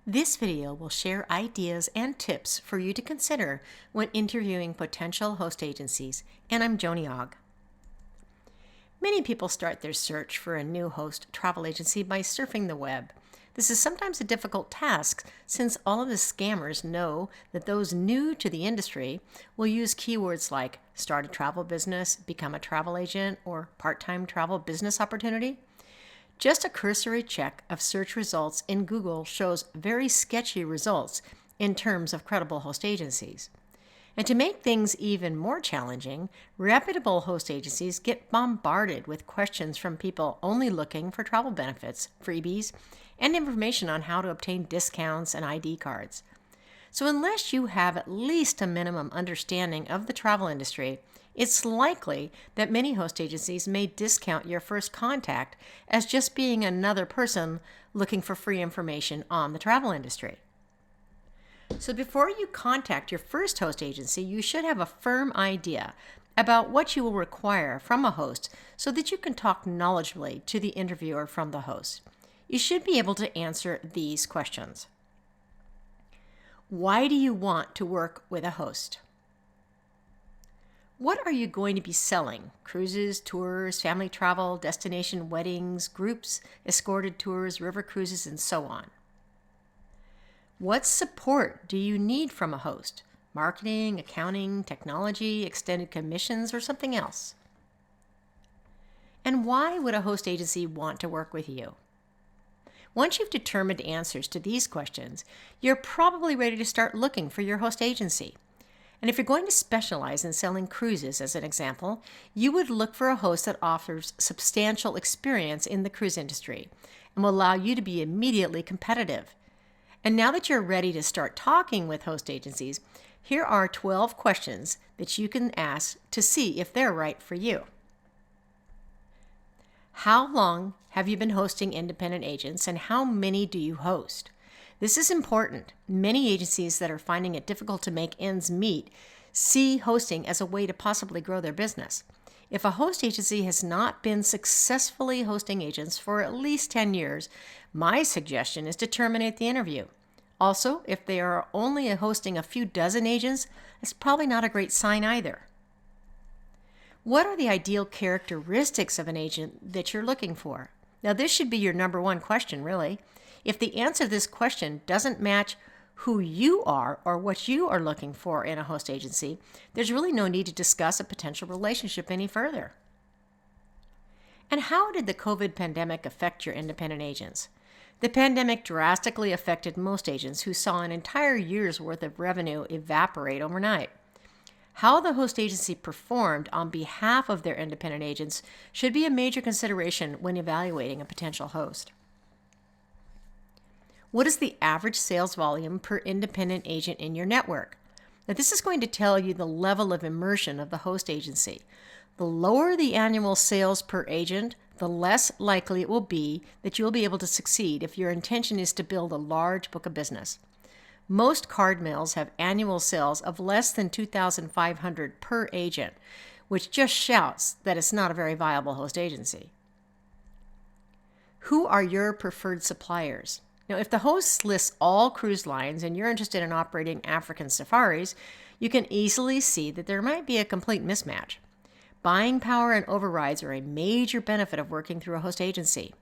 This video will share ideas and tips for you to consider when interviewing potential host agencies, and I'm Joni Ogg. Many people start their search for a new host travel agency by surfing the web. This is sometimes a difficult task since all of the scammers know that those new to the industry will use keywords like start a travel business, become a travel agent, or part-time travel business opportunity. Just a cursory check of search results in Google shows very sketchy results in terms of credible host agencies. And to make things even more challenging, reputable host agencies get bombarded with questions from people only looking for travel benefits, freebies, and information on how to obtain discounts and ID cards. So unless you have at least a minimum understanding of the travel industry, it's likely that many host agencies may discount your first contact as just being another person looking for free information on the travel industry. So before you contact your first host agency, you should have a firm idea about what you will require from a host so that you can talk knowledgeably to the interviewer from the host. You should be able to answer these questions. Why do you want to work with a host? What are you going to be selling? Cruises, tours, family travel, destination weddings, groups, escorted tours, river cruises, and so on. What support do you need from a host? Marketing, accounting, technology, extended commissions, or something else? And why would a host agency want to work with you? Once you've determined answers to these questions, you're probably ready to start looking for your host agency. And if you're going to specialize in selling cruises, as an example, you would look for a host that offers substantial experience in the cruise industry and will allow you to be immediately competitive. And now that you're ready to start talking with host agencies, here are 12 questions that you can ask to see if they're right for you. How long have you been hosting independent agents, and how many do you host? This is important. Many agencies that are finding it difficult to make ends meet see hosting as a way to possibly grow their business. If a host agency has not been successfully hosting agents for at least 10 years, my suggestion is to terminate the interview. Also, if they are only hosting a few dozen agents, it's probably not a great sign either. What are the ideal characteristics of an agent that you're looking for? Now, this should be your number one question, really. If the answer to this question doesn't match who you are or what you are looking for in a host agency, there's really no need to discuss a potential relationship any further. And how did the COVID pandemic affect your independent agents? The pandemic drastically affected most agents who saw an entire year's worth of revenue evaporate overnight. How the host agency performed on behalf of their independent agents should be a major consideration when evaluating a potential host. What is the average sales volume per independent agent in your network? Now, this is going to tell you the level of immersion of the host agency. The lower the annual sales per agent, the less likely it will be that you will be able to succeed if your intention is to build a large book of business. Most card mills have annual sales of less than $2,500 per agent, which just shouts that it's not a very viable host agency. Who are your preferred suppliers? Now, if the host lists all cruise lines and you're interested in operating African safaris, you can easily see that there might be a complete mismatch. Buying power and overrides are a major benefit of working through a host agency.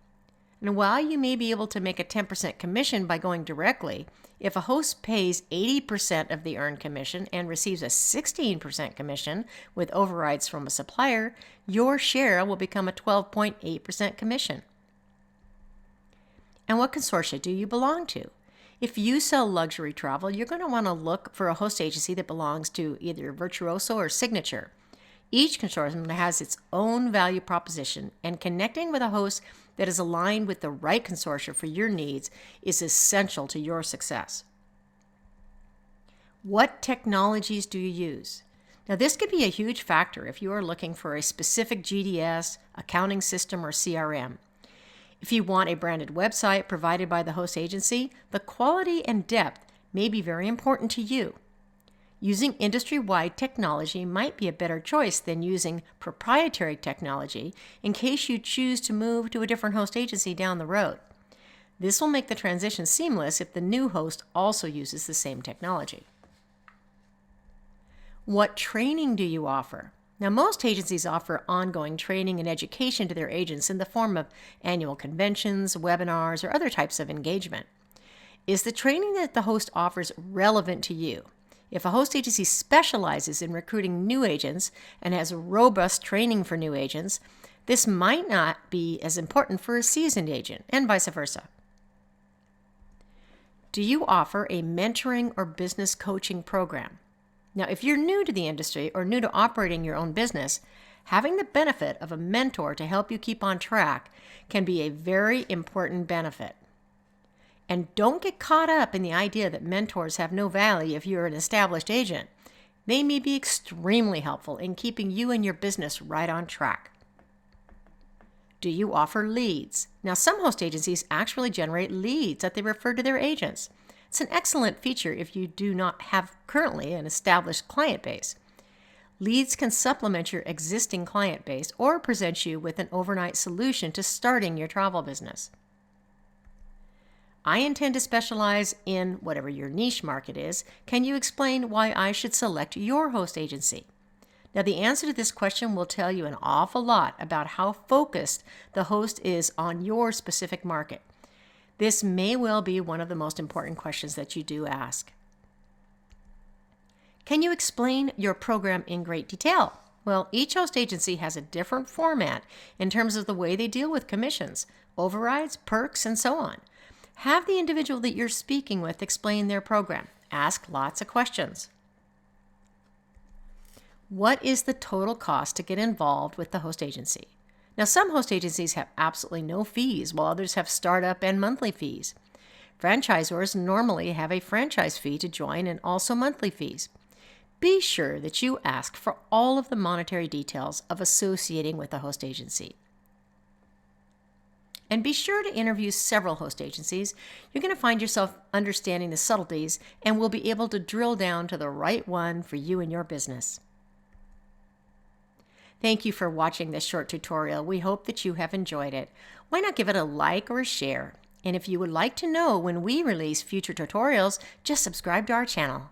And while you may be able to make a 10% commission by going directly, if a host pays 80% of the earned commission and receives a 16% commission with overrides from a supplier, your share will become a 12.8% commission. And what consortia do you belong to? If you sell luxury travel, you're going to want to look for a host agency that belongs to either Virtuoso or Signature. Each consortium has its own value proposition, and connecting with a host that is aligned with the right consortia for your needs is essential to your success. What technologies do you use? Now, this could be a huge factor if you are looking for a specific GDS, accounting system, or CRM. If you want a branded website provided by the host agency, the quality and depth may be very important to you. Using industry-wide technology might be a better choice than using proprietary technology in case you choose to move to a different host agency down the road. This will make the transition seamless if the new host also uses the same technology. What training do you offer? Now, most agencies offer ongoing training and education to their agents in the form of annual conventions, webinars, or other types of engagement. Is the training that the host offers relevant to you? If a host agency specializes in recruiting new agents and has robust training for new agents, this might not be as important for a seasoned agent, and vice versa. Do you offer a mentoring or business coaching program? Now, if you're new to the industry or new to operating your own business, having the benefit of a mentor to help you keep on track can be a very important benefit. And don't get caught up in the idea that mentors have no value if you're an established agent. They may be extremely helpful in keeping you and your business right on track. Do you offer leads? Now, some host agencies actually generate leads that they refer to their agents. It's an excellent feature if you do not have currently an established client base. Leads can supplement your existing client base or present you with an overnight solution to starting your travel business. I intend to specialize in whatever your niche market is. Can you explain why I should select your host agency? Now, the answer to this question will tell you an awful lot about how focused the host is on your specific market. This may well be one of the most important questions that you do ask. Can you explain your program in great detail? Well, each host agency has a different format in terms of the way they deal with commissions, overrides, perks, and so on. Have the individual that you're speaking with explain their program. Ask lots of questions. What is the total cost to get involved with the host agency? Now, some host agencies have absolutely no fees, while others have startup and monthly fees. Franchisors normally have a franchise fee to join and also monthly fees. Be sure that you ask for all of the monetary details of associating with a host agency. And be sure to interview several host agencies. You're going to find yourself understanding the subtleties and will be able to drill down to the right one for you and your business. Thank you for watching this short tutorial. We hope that you have enjoyed it. Why not give it a like or a share? And if you would like to know when we release future tutorials, just subscribe to our channel.